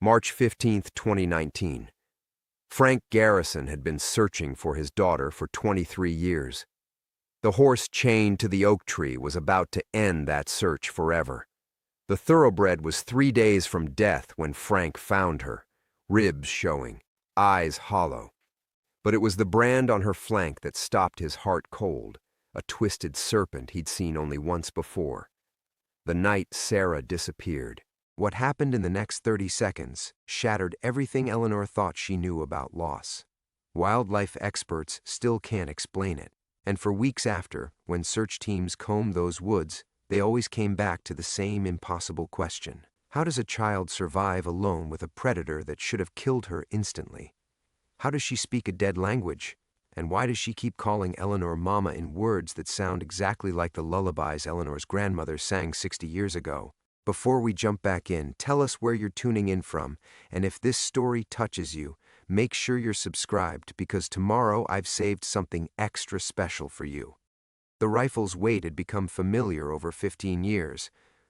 March 15, 2019. Frank Garrison had been searching for his daughter for 23 years. The horse chained to the oak tree was about to end that search forever. The thoroughbred was 3 days from death when Frank found her, ribs showing, eyes hollow. But it was the brand on her flank that stopped his heart cold, a twisted serpent he'd seen only once before. The night Sarah disappeared. What happened in the next 30 seconds shattered everything Eleanor thought she knew about loss. Wildlife experts still can't explain it, and for weeks after, when search teams combed those woods, they always came back to the same impossible question. How does a child survive alone with a predator that should have killed her instantly? How does she speak a dead language? And why does she keep calling Eleanor Mama in words that sound exactly like the lullabies Eleanor's grandmother sang 60 years ago? Before we jump back in, tell us where you're tuning in from, and if this story touches you, make sure you're subscribed because tomorrow I've saved something extra special for you. The rifle's weight had become familiar over 15 years,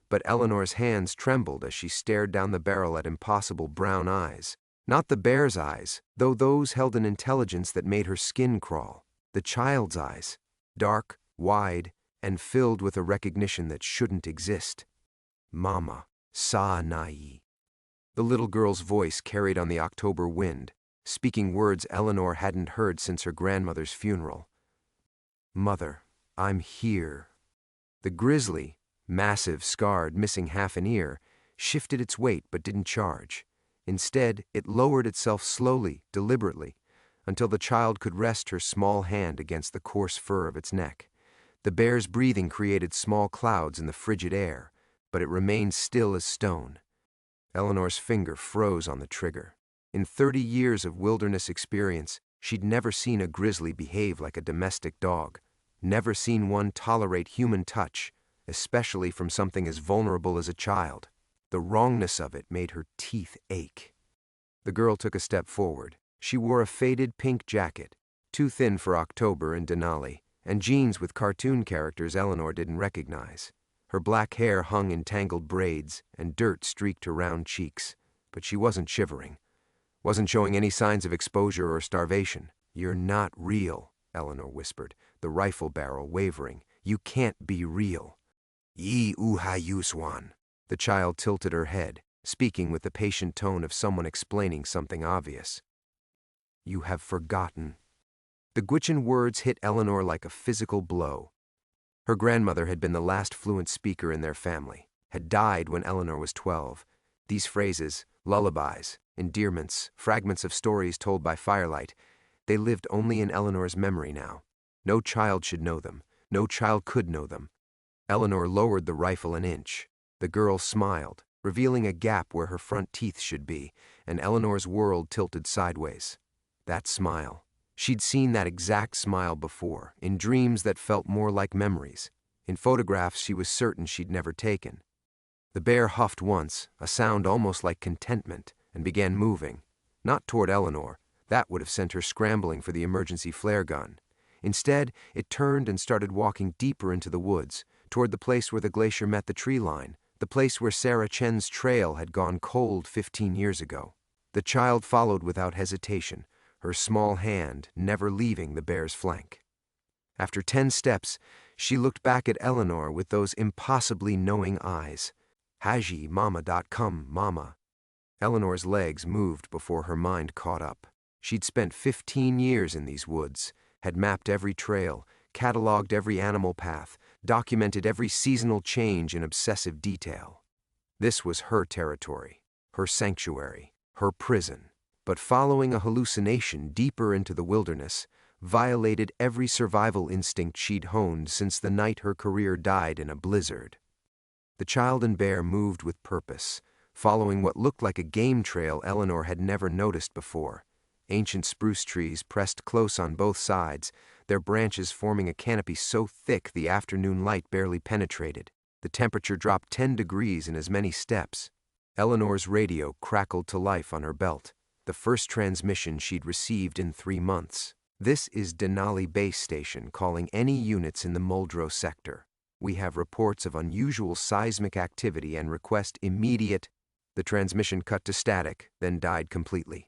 but Eleanor's hands trembled as she stared down the barrel at impossible brown eyes. Not the bear's eyes, though those held an intelligence that made her skin crawl. The child's eyes, dark, wide, and filled with a recognition that shouldn't exist. Mama, sa nai. The little girl's voice carried on the October wind, speaking words Eleanor hadn't heard since her grandmother's funeral. Mother, I'm here. The grizzly, massive, scarred, missing half an ear, shifted its weight but didn't charge. Instead, it lowered itself slowly, deliberately, until the child could rest her small hand against the coarse fur of its neck. The bear's breathing created small clouds in the frigid air, but it remained still as stone. Eleanor's finger froze on the trigger. In 30 years of wilderness experience, she'd never seen a grizzly behave like a domestic dog, never seen one tolerate human touch, especially from something as vulnerable as a child. The wrongness of it made her teeth ache. The girl took a step forward. She wore a faded pink jacket, too thin for October in Denali, and jeans with cartoon characters Eleanor didn't recognize. Her black hair hung in tangled braids, and dirt streaked her round cheeks, but she wasn't shivering, wasn't showing any signs of exposure or starvation. "You're not real," Eleanor whispered, the rifle barrel wavering. "You can't be real." "Yi uhayuswan." The child tilted her head, speaking with the patient tone of someone explaining something obvious. "You have forgotten." The Gwich'in words hit Eleanor like a physical blow. Her grandmother had been the last fluent speaker in their family, had died when Eleanor was 12. These phrases, lullabies, endearments, fragments of stories told by firelight, they lived only in Eleanor's memory now. No child should know them. No child could know them. Eleanor lowered the rifle an inch. The girl smiled, revealing a gap where her front teeth should be, and Eleanor's world tilted sideways. That smile. She'd seen that exact smile before, in dreams that felt more like memories, in photographs she was certain she'd never taken. The bear huffed once, a sound almost like contentment, and began moving. Not toward Eleanor. That would have sent her scrambling for the emergency flare gun. Instead, it turned and started walking deeper into the woods, toward the place where the glacier met the tree line, the place where Sarah Chen's trail had gone cold 15 years ago. The child followed without hesitation, her small hand never leaving the bear's flank. After 10 steps, she looked back at Eleanor with those impossibly knowing eyes. "Haji mama.com, mama." Eleanor's legs moved before her mind caught up. She'd spent 15 years in these woods, had mapped every trail, cataloged every animal path, documented every seasonal change in obsessive detail. This was her territory, her sanctuary, her prison. But following a hallucination deeper into the wilderness violated every survival instinct she'd honed since the night her career died in a blizzard. The child and bear moved with purpose, following what looked like a game trail Eleanor had never noticed before. Ancient spruce trees pressed close on both sides, their branches forming a canopy so thick the afternoon light barely penetrated. The temperature dropped 10 degrees in as many steps. Eleanor's radio crackled to life on her belt. The first transmission she'd received in 3 months. "This is Denali Base Station calling any units in the Muldrow sector. We have reports of unusual seismic activity and request immediate..." The transmission cut to static, then died completely.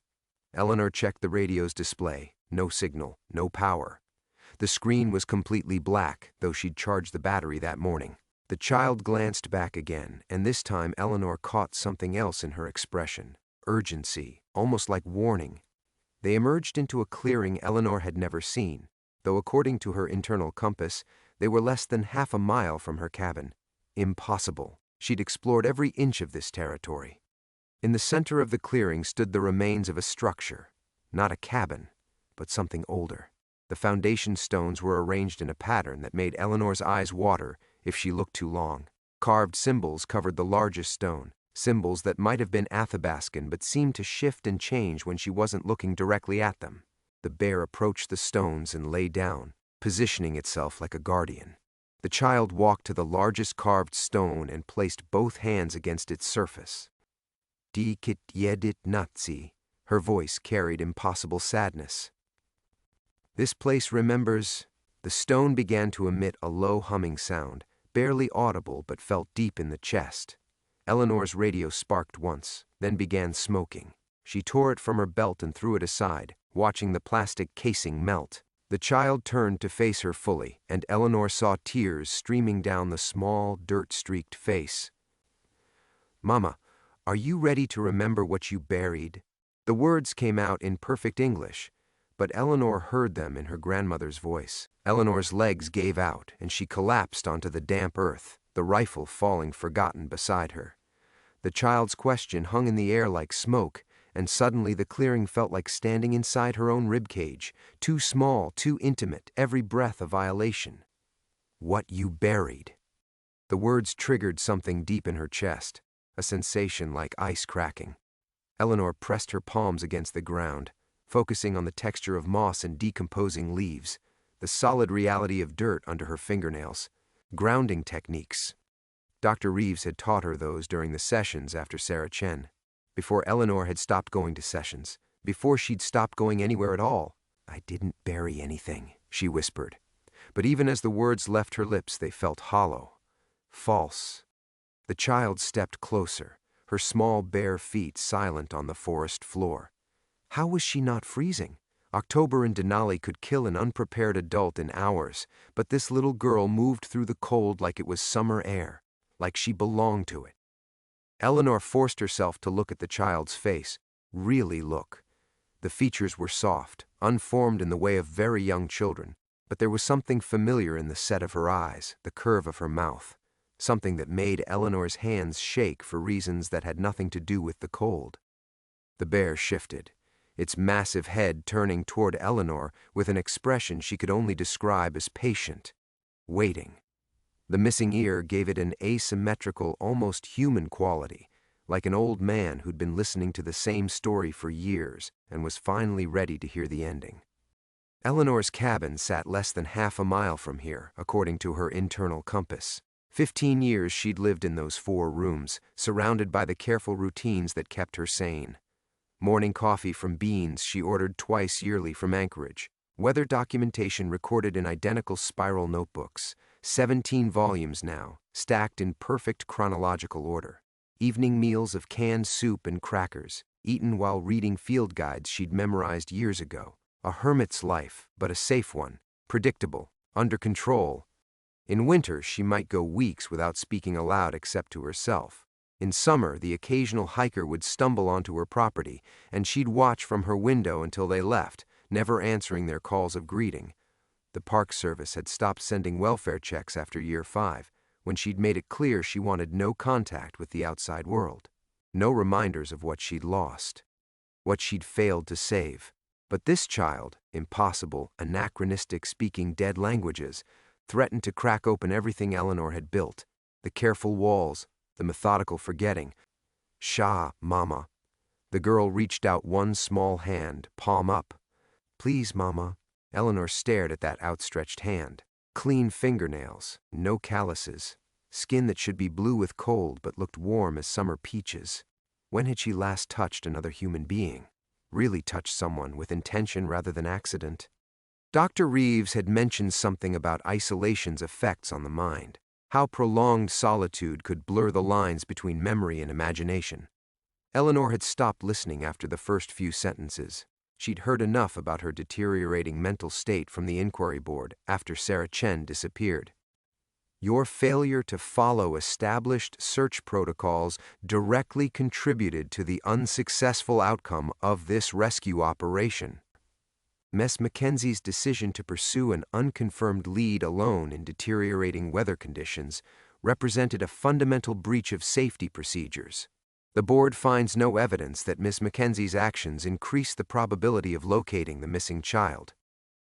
Eleanor checked the radio's display. No signal, no power. The screen was completely black, though she'd charged the battery that morning. The child glanced back again, and this time Eleanor caught something else in her expression. Urgency, almost like warning. They emerged into a clearing Eleanor had never seen, though according to her internal compass, they were less than half a mile from her cabin. Impossible. She'd explored every inch of this territory. In the center of the clearing stood the remains of a structure. Not a cabin, but something older. The foundation stones were arranged in a pattern that made Eleanor's eyes water if she looked too long. Carved symbols covered the largest stone, symbols that might have been Athabascan but seemed to shift and change when she wasn't looking directly at them. The bear approached the stones and lay down, positioning itself like a guardian. The child walked to the largest carved stone and placed both hands against its surface. Dikit yedit natsi. Her voice carried impossible sadness. This place remembers. The stone began to emit a low humming sound, barely audible but felt deep in the chest. Eleanor's radio sparked once, then began smoking. She tore it from her belt and threw it aside, watching the plastic casing melt. The child turned to face her fully, and Eleanor saw tears streaming down the small, dirt-streaked face. "Mama, are you ready to remember what you buried?" The words came out in perfect English, but Eleanor heard them in her grandmother's voice. Eleanor's legs gave out, and she collapsed onto the damp earth, the rifle falling forgotten beside her. The child's question hung in the air like smoke, and suddenly the clearing felt like standing inside her own ribcage, too small, too intimate, every breath a violation. "What you buried." The words triggered something deep in her chest, a sensation like ice cracking. Eleanor pressed her palms against the ground, focusing on the texture of moss and decomposing leaves, the solid reality of dirt under her fingernails. Grounding techniques. Dr. Reeves had taught her those during the sessions after Sarah Chen. Before Eleanor had stopped going to sessions, before she'd stopped going anywhere at all. "I didn't bury anything," she whispered. But even as the words left her lips, they felt hollow. False. The child stepped closer, her small bare feet silent on the forest floor. How was she not freezing? October in Denali could kill an unprepared adult in hours, but this little girl moved through the cold like it was summer air, like she belonged to it. Eleanor forced herself to look at the child's face, really look. The features were soft, unformed in the way of very young children, but there was something familiar in the set of her eyes, the curve of her mouth, something that made Eleanor's hands shake for reasons that had nothing to do with the cold. The bear shifted, its massive head turning toward Eleanor with an expression she could only describe as patient, waiting. The missing ear gave it an asymmetrical, almost human quality, like an old man who'd been listening to the same story for years and was finally ready to hear the ending. Eleanor's cabin sat less than half a mile from here, according to her internal compass. 15 years she'd lived in those 4 rooms, surrounded by the careful routines that kept her sane. Morning coffee from Beans she ordered twice yearly from Anchorage. Weather documentation recorded in identical spiral notebooks, 17 volumes now, stacked in perfect chronological order. Evening meals of canned soup and crackers, eaten while reading field guides she'd memorized years ago. A hermit's life, but a safe one, predictable, under control. In winter, she might go weeks without speaking aloud except to herself. In summer, the occasional hiker would stumble onto her property, and she'd watch from her window until they left, never answering their calls of greeting. The Park Service had stopped sending welfare checks after year 5, when she'd made it clear she wanted no contact with the outside world. No reminders of what she'd lost, what she'd failed to save. But this child, impossible, anachronistic, speaking dead languages, threatened to crack open everything Eleanor had built, the careful walls, the methodical forgetting. "Shah, Mama." The girl reached out one small hand, palm up. "Please, Mama." Eleanor stared at that outstretched hand. Clean fingernails, no calluses, skin that should be blue with cold but looked warm as summer peaches. When had she last touched another human being? Really touched someone with intention rather than accident? Dr. Reeves had mentioned something about isolation's effects on the mind, how prolonged solitude could blur the lines between memory and imagination. Eleanor had stopped listening after the first few sentences. She'd heard enough about her deteriorating mental state from the inquiry board after Sarah Chen disappeared. Your failure to follow established search protocols directly contributed to the unsuccessful outcome of this rescue operation. Ms. Mackenzie's decision to pursue an unconfirmed lead alone in deteriorating weather conditions represented a fundamental breach of safety procedures. The board finds no evidence that Ms. Mackenzie's actions increased the probability of locating the missing child.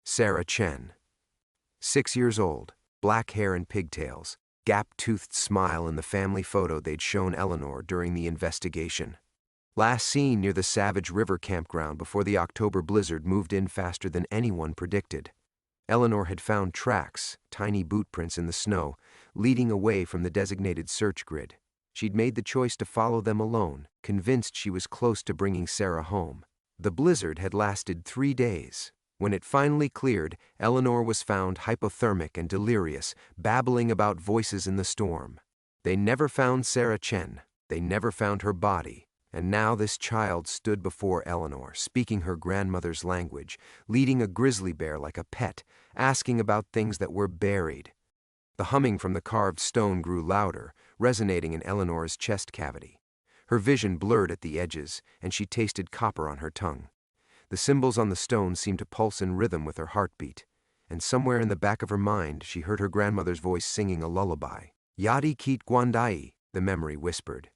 Sarah Chen, 6 years old, black hair and pigtails, gap-toothed smile in the family photo they'd shown Eleanor during the investigation. Last seen near the Savage River campground before the October blizzard moved in faster than anyone predicted. Eleanor had found tracks, tiny boot prints in the snow, leading away from the designated search grid. She'd made the choice to follow them alone, convinced she was close to bringing Sarah home. The blizzard had lasted 3 days. When it finally cleared, Eleanor was found hypothermic and delirious, babbling about voices in the storm. They never found Sarah Chen. They never found her body. And now this child stood before Eleanor, speaking her grandmother's language, leading a grizzly bear like a pet, asking about things that were buried. The humming from the carved stone grew louder, resonating in Eleanor's chest cavity. Her vision blurred at the edges, and she tasted copper on her tongue. The symbols on the stone seemed to pulse in rhythm with her heartbeat, and somewhere in the back of her mind she heard her grandmother's voice singing a lullaby. Yadi Kit Gwandai, the memory whispered.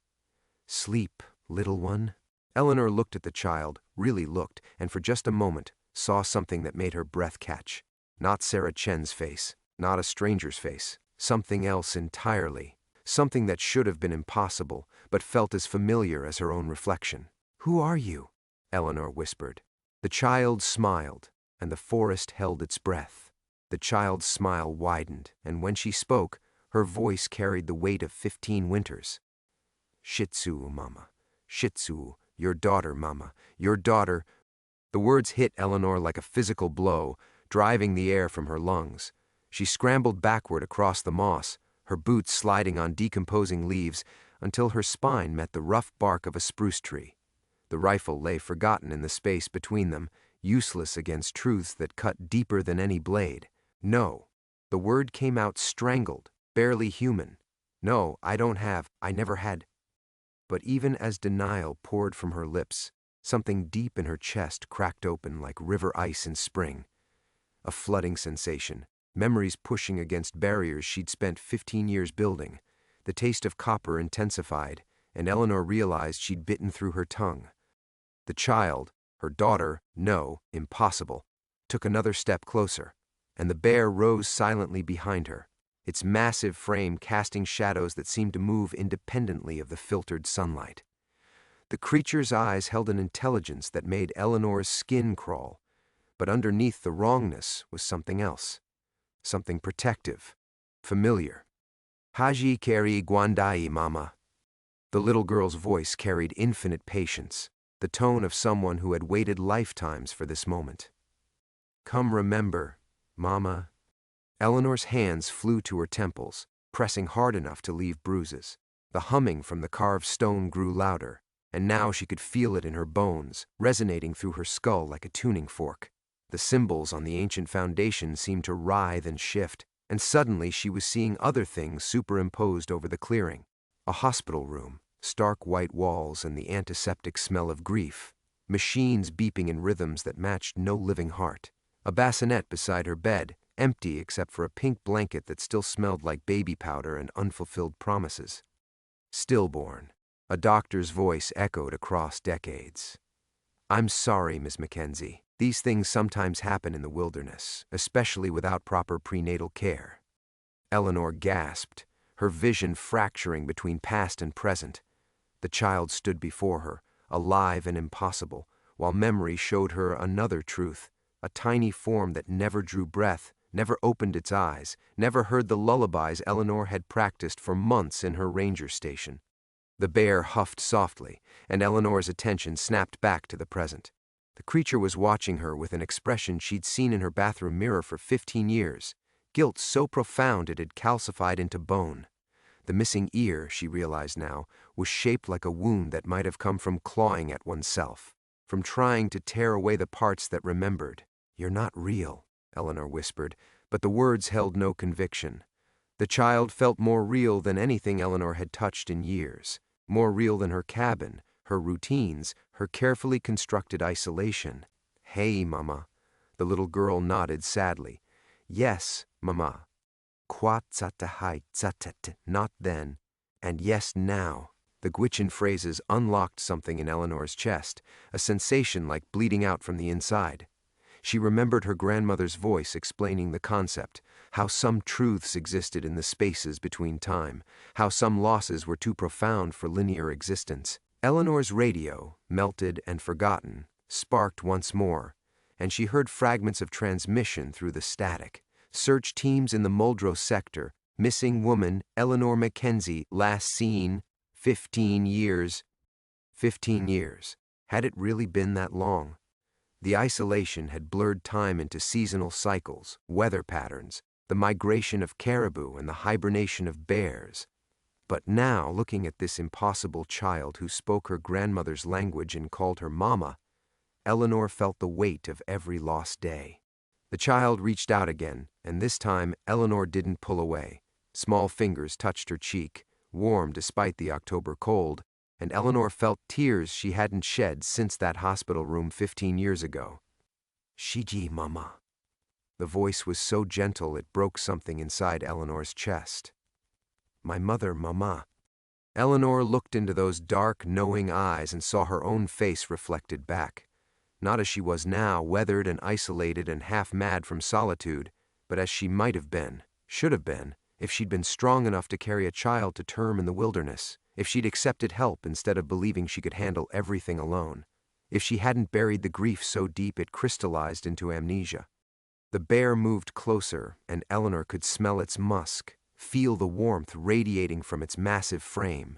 Sleep, little one. Eleanor looked at the child, really looked, and for just a moment saw something that made her breath catch. Not Sarah Chen's face, not a stranger's face, something else entirely. Something that should have been impossible, but felt as familiar as her own reflection. Who are you? Eleanor whispered. The child smiled, and the forest held its breath. The child's smile widened, and when she spoke, her voice carried the weight of 15 winters. Shih Tzu, Mama. Shih Tzu, your daughter, Mama, your daughter. The words hit Eleanor like a physical blow, driving the air from her lungs. She scrambled backward across the moss, her boots sliding on decomposing leaves, until her spine met the rough bark of a spruce tree. The rifle lay forgotten in the space between them, useless against truths that cut deeper than any blade. No. The word came out strangled, barely human. No, I never had. But even as denial poured from her lips, something deep in her chest cracked open like river ice in spring. A flooding sensation, memories pushing against barriers she'd spent 15 years building. The taste of copper intensified, and Eleanor realized she'd bitten through her tongue. The child, her daughter, no, impossible, took another step closer, and the bear rose silently behind her, its massive frame casting shadows that seemed to move independently of the filtered sunlight. The creature's eyes held an intelligence that made Eleanor's skin crawl, but underneath the wrongness was something else, something protective, familiar. Haji Kari Gwandai, Mama. The little girl's voice carried infinite patience, the tone of someone who had waited lifetimes for this moment. Come remember, Mama. Eleanor's hands flew to her temples, pressing hard enough to leave bruises. The humming from the carved stone grew louder, and now she could feel it in her bones, resonating through her skull like a tuning fork. The symbols on the ancient foundation seemed to writhe and shift, and suddenly she was seeing other things superimposed over the clearing. A hospital room, stark white walls and the antiseptic smell of grief. Machines beeping in rhythms that matched no living heart. A bassinet beside her bed, empty except for a pink blanket that still smelled like baby powder and unfulfilled promises. Stillborn. A doctor's voice echoed across decades. I'm sorry, Miss Mackenzie. These things sometimes happen in the wilderness, especially without proper prenatal care. Eleanor gasped, her vision fracturing between past and present. The child stood before her, alive and impossible, while memory showed her another truth, a tiny form that never drew breath, never opened its eyes, never heard the lullabies Eleanor had practiced for months in her ranger station. The bear huffed softly, and Eleanor's attention snapped back to the present. The creature was watching her with an expression she'd seen in her bathroom mirror for 15 years, guilt so profound it had calcified into bone. The missing ear, she realized now, was shaped like a wound that might have come from clawing at oneself, from trying to tear away the parts that remembered. "You're not real," Eleanor whispered, but the words held no conviction. The child felt more real than anything Eleanor had touched in years, more real than her cabin, her routines, her carefully constructed isolation. "Hey, Mama." The little girl nodded sadly. "Yes, Mama." "Kwa tsatahai tsatat," not then, and yes now. The Gwich'in phrases unlocked something in Eleanor's chest, a sensation like bleeding out from the inside. She remembered her grandmother's voice explaining the concept, how some truths existed in the spaces between time, how some losses were too profound for linear existence. Eleanor's radio, melted and forgotten, sparked once more, and she heard fragments of transmission through the static. Search teams in the Muldrow sector, missing woman Eleanor Mackenzie, last seen, 15 years. 15 years. Had it really been that long? The isolation had blurred time into seasonal cycles, weather patterns, the migration of caribou and the hibernation of bears. But now, looking at this impossible child who spoke her grandmother's language and called her Mama, Eleanor felt the weight of every lost day. The child reached out again, and this time Eleanor didn't pull away. Small fingers touched her cheek, warm despite the October cold, and Eleanor felt tears she hadn't shed since that hospital room 15 years ago. "Shiji, Mama." The voice was so gentle it broke something inside Eleanor's chest. "My mother, Mama." Eleanor looked into those dark, knowing eyes and saw her own face reflected back. Not as she was now, weathered and isolated and half-mad from solitude, but as she might have been, should have been, if she'd been strong enough to carry a child to term in the wilderness, if she'd accepted help instead of believing she could handle everything alone, if she hadn't buried the grief so deep it crystallized into amnesia. The bear moved closer, and Eleanor could smell its musk, feel the warmth radiating from its massive frame.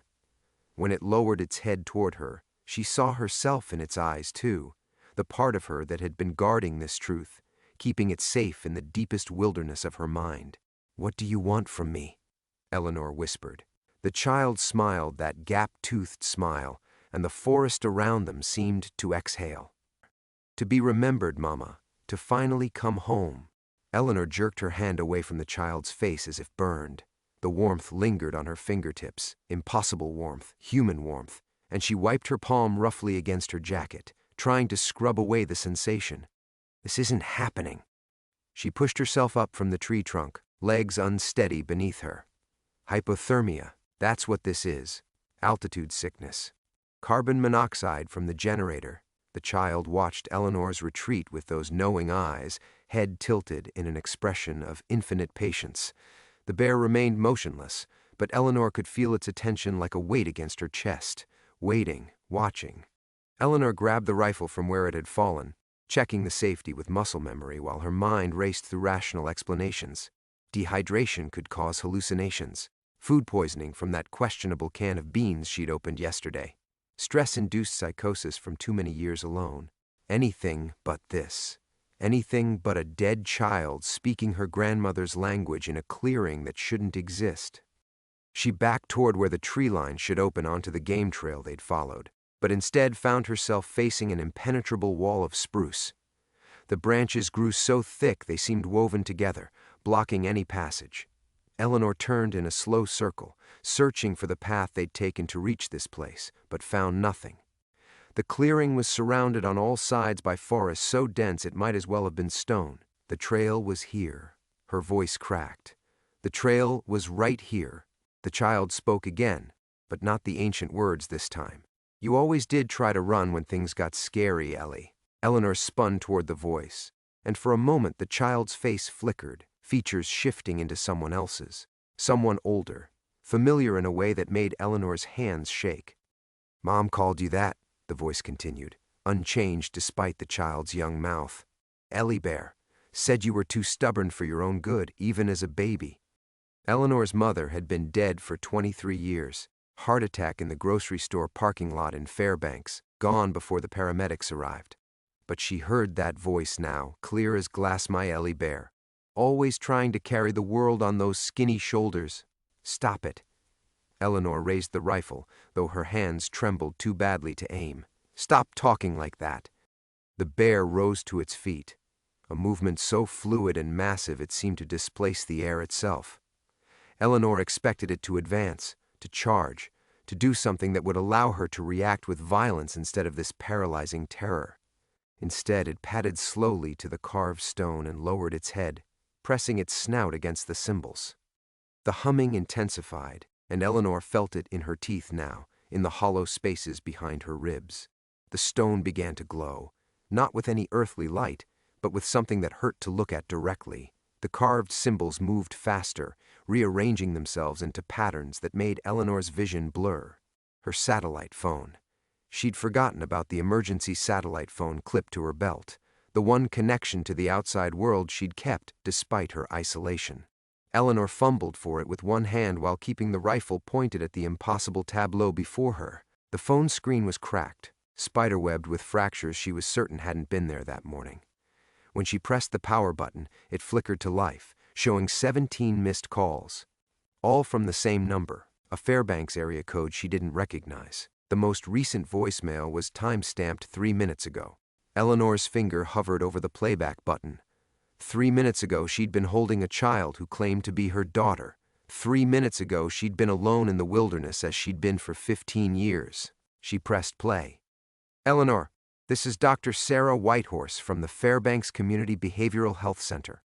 When it lowered its head toward her, she saw herself in its eyes too, the part of her that had been guarding this truth, keeping it safe in the deepest wilderness of her mind. "What do you want from me?" Eleanor whispered. The child smiled that gap-toothed smile, and the forest around them seemed to exhale. "To be remembered, Mama, to finally come home." Eleanor jerked her hand away from the child's face as if burned. The warmth lingered on her fingertips, impossible warmth, human warmth, and she wiped her palm roughly against her jacket, trying to scrub away the sensation. "This isn't happening." She pushed herself up from the tree trunk, legs unsteady beneath her. "Hypothermia, that's what this is. Altitude sickness. Carbon monoxide from the generator." The child watched Eleanor's retreat with those knowing eyes, head tilted in an expression of infinite patience. The bear remained motionless, but Eleanor could feel its attention like a weight against her chest, waiting, watching. Eleanor grabbed the rifle from where it had fallen, checking the safety with muscle memory while her mind raced through rational explanations. Dehydration could cause hallucinations. Food poisoning from that questionable can of beans she'd opened yesterday. Stress-induced psychosis from too many years alone. Anything but this. Anything but a dead child speaking her grandmother's language in a clearing that shouldn't exist. She backed toward where the tree line should open onto the game trail they'd followed, but instead found herself facing an impenetrable wall of spruce. The branches grew so thick they seemed woven together, blocking any passage. Eleanor turned in a slow circle, searching for the path they'd taken to reach this place, but found nothing. The clearing was surrounded on all sides by forest so dense it might as well have been stone. The trail was here. Her voice cracked. The trail was right here. The child spoke again, but not the ancient words this time. "You always did try to run when things got scary, Ellie." Eleanor spun toward the voice, and for a moment the child's face flickered, features shifting into someone else's. Someone older, familiar in a way that made Eleanor's hands shake. "Mom called you that," the voice continued, unchanged despite the child's young mouth. "Ellie Bear. Said you were too stubborn for your own good, even as a baby." Eleanor's mother had been dead for 23 years. Heart attack in the grocery store parking lot in Fairbanks, gone before the paramedics arrived. But she heard that voice now, clear as glass. "My Ellie Bear. Always trying to carry the world on those skinny shoulders. Stop it. Eleanor raised the rifle, though her hands trembled too badly to aim. "Stop talking like that." The bear rose to its feet, a movement so fluid and massive it seemed to displace the air itself. Eleanor expected it to advance, to charge, to do something that would allow her to react with violence instead of this paralyzing terror. Instead, it padded slowly to the carved stone and lowered its head, pressing its snout against the cymbals. The humming intensified, and Eleanor felt it in her teeth now, in the hollow spaces behind her ribs. The stone began to glow, not with any earthly light, but with something that hurt to look at directly. The carved symbols moved faster, rearranging themselves into patterns that made Eleanor's vision blur. Her satellite phone. She'd forgotten about the emergency satellite phone clipped to her belt, the one connection to the outside world she'd kept despite her isolation. Eleanor fumbled for it with one hand while keeping the rifle pointed at the impossible tableau before her. The phone screen was cracked, spiderwebbed with fractures she was certain hadn't been there that morning. When she pressed the power button, it flickered to life, showing 17 missed calls. All from the same number, a Fairbanks area code she didn't recognize. The most recent voicemail was time-stamped 3 minutes ago. Eleanor's finger hovered over the playback button. 3 minutes ago, she'd been holding a child who claimed to be her daughter. 3 minutes ago, she'd been alone in the wilderness as she'd been for 15 years. She pressed play. "Eleanor, this is Dr. Sarah Whitehorse from the Fairbanks Community Behavioral Health Center."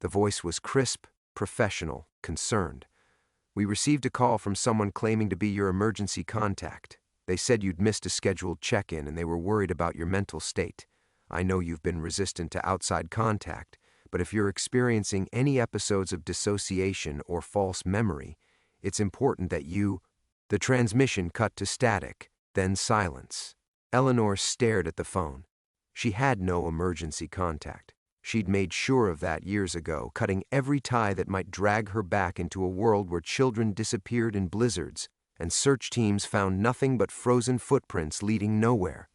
The voice was crisp, professional, concerned. "We received a call from someone claiming to be your emergency contact. They said you'd missed a scheduled check-in and they were worried about your mental state. I know you've been resistant to outside contact, but if you're experiencing any episodes of dissociation or false memory, it's important that you—" The transmission cut to static, then silence. Eleanor stared at the phone. She had no emergency contact. She'd made sure of that years ago, cutting every tie that might drag her back into a world where children disappeared in blizzards and search teams found nothing but frozen footprints leading nowhere.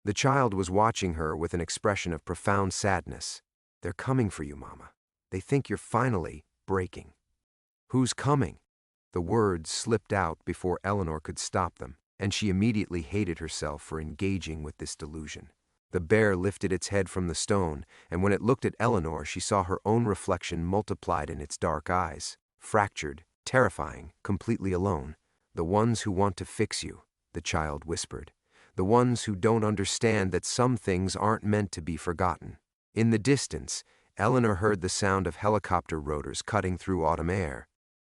The child was watching her with an expression of profound sadness. "They're coming for you, Mama. They think you're finally breaking." "Who's coming?" The words slipped out before Eleanor could stop them, and she immediately hated herself for engaging with this delusion. The bear lifted its head from the stone, and when it looked at Eleanor, she saw her own reflection multiplied in its dark eyes, fractured, terrifying, completely alone. "The ones who want to fix you," the child whispered. "The ones who don't understand that some things aren't meant to be forgotten." In the distance, Eleanor heard the sound of helicopter rotors cutting through autumn air.